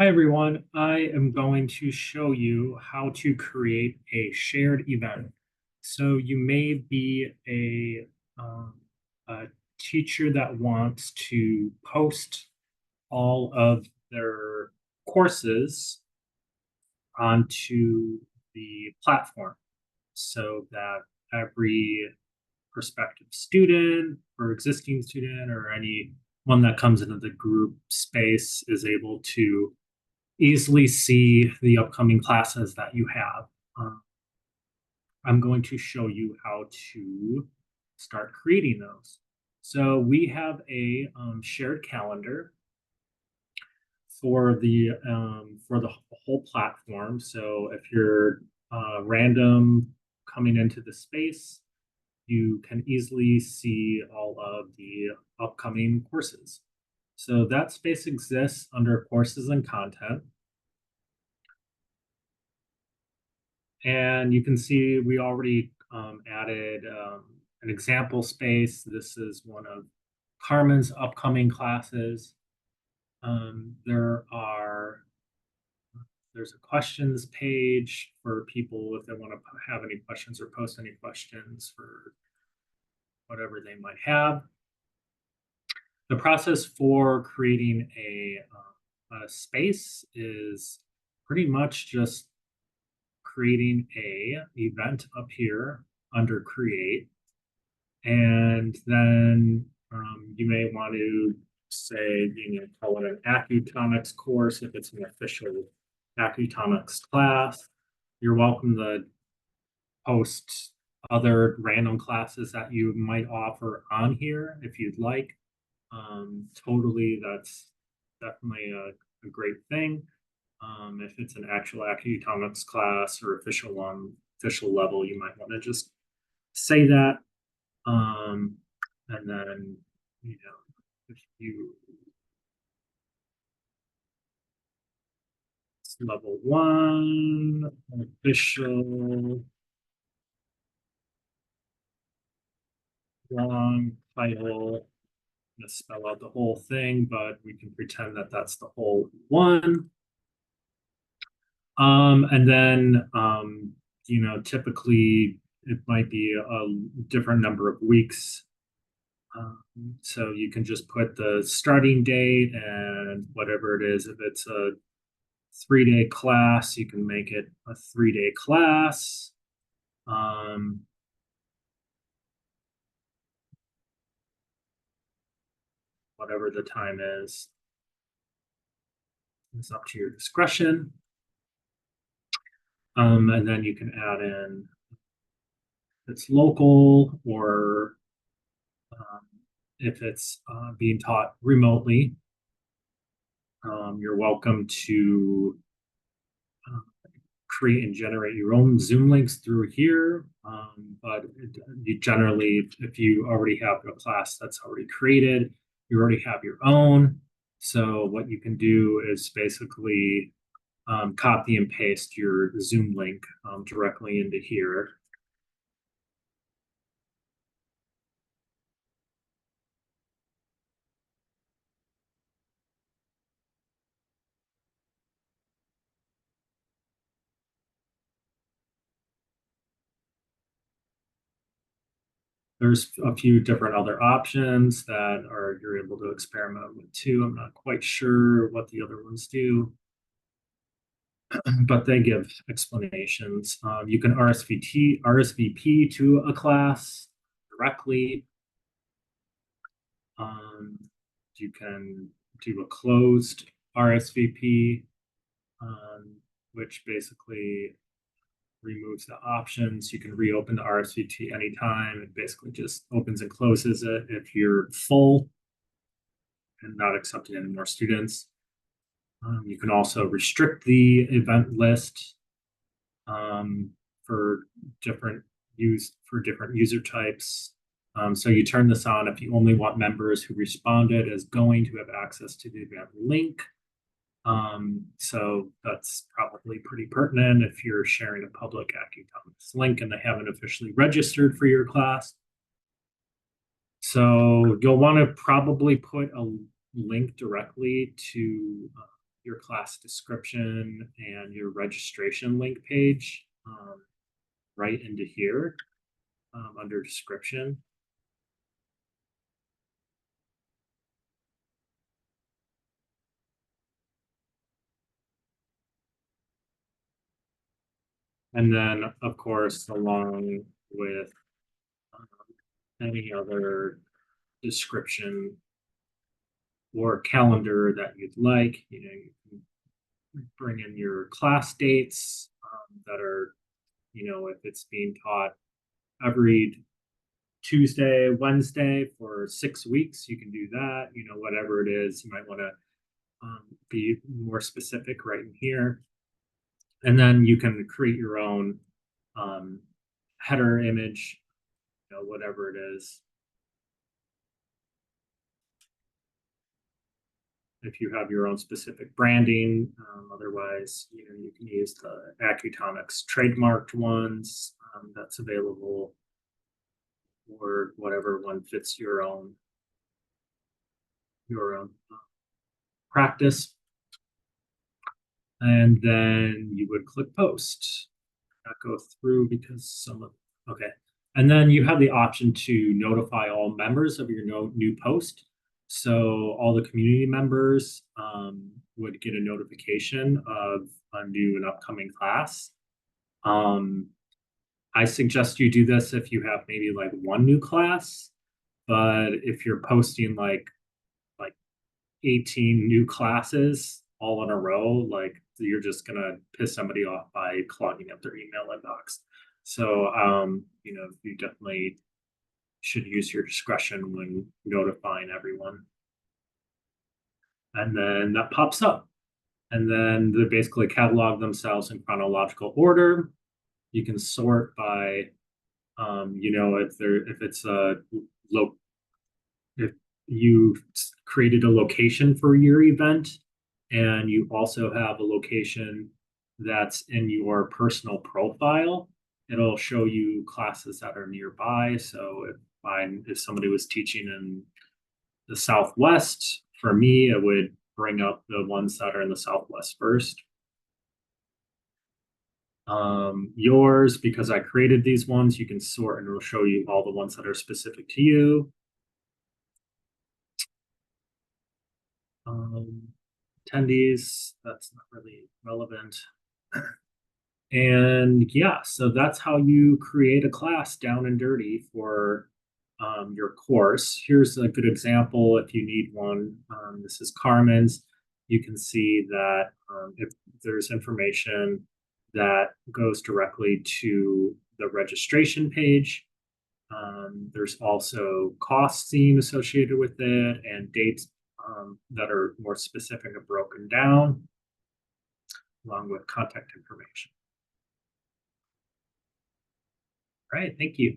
Hi everyone, I am going to show you how to create a shared event. So you may be a teacher that wants to post all of their courses onto the platform so that every prospective student or existing student or anyone that comes into the group space is able to easily see the upcoming classes that you have. Um, I'm going to show you how to start creating those. So we have a shared calendar for the whole platform. So if you're random coming into the space, you can easily see all of the upcoming courses. So that space exists under courses and content. And you can see we already added an example space. This is one of Carmen's upcoming classes. There are there's a questions page for people if they want to have any questions or post any questions for whatever they might have. The process for creating a space is pretty much just creating a event up here under create. And then you may want to say, call it an Accutonics course if it's an official Accutonics class. You're welcome to post other random classes that you might offer on here if you'd like. Totally, that's definitely a great thing. If it's an actual Accutonics class or official level, you might want to just say that. And then, if you it's level one, official, long title, I'm gonna spell out the whole thing, but we can pretend that that's the whole one. And then, typically it might be a different number of weeks. So you can just put the starting date and whatever it is. If it's a 3-day class, you can make it a 3-day class. Whatever the time is up to your discretion. And then you can add in if it's local or if it's being taught remotely. You're welcome to create and generate your own Zoom links through here. But you generally, if you already have a class that's already created, you already have your own. So what you can do is basically copy and paste your Zoom link directly into here. There's a few different other options that you're able to experiment with too. I'm not quite sure what the other ones do, but they give explanations. You can RSVP to a class directly. You can do a closed RSVP, which basically removes the options. You can reopen the RSVP anytime. It basically just opens and closes it if you're full and not accepting any more students. You can also restrict the event list for different user types. So you turn this on if you only want members who responded as going to have access to the event link. So that's probably pretty pertinent if you're sharing a public Accutonics link and they haven't officially registered for your class. So you'll want to probably put a link directly to your class description and your registration link page right into here under description. And then, of course, along with um, any other description or calendar that you'd like, you can bring in your class dates that are, if it's being taught every Tuesday, Wednesday for 6 weeks, you can do that. Whatever it is, you might want to be more specific right in here. And then you can create your own um, header image, whatever it is. If you have your own specific branding, otherwise, you can use the Accutonics trademarked ones that's available, or whatever one fits your own practice. And then you would click post. Not go through because okay. And then you have the option to notify all members of your new post. So all the community members would get a notification of a new and upcoming class. I suggest you do this if you have maybe like one new class, but if you're posting like 18 new classes all in a row, like you're just gonna piss somebody off by clogging up their email inbox. So you definitely should use your discretion when notifying everyone. And then that pops up. And then they basically catalog themselves in chronological order. You can sort by if it's a if you created a location for your event and you also have a location that's in your personal profile, it'll show you classes that are nearby. So if somebody was teaching in the Southwest, for me, it would bring up the ones that are in the Southwest first. Yours, because I created these ones, you can sort and it'll show you all the ones that are specific to you. Attendees, that's not really relevant. And yeah, so that's how you create a class down and dirty for your course. Here's a good example if you need one. This is Carmen's. You can see that if there's information that goes directly to the registration page. There's also costing associated with it and dates that are more specific and broken down, along with contact information. All right, thank you.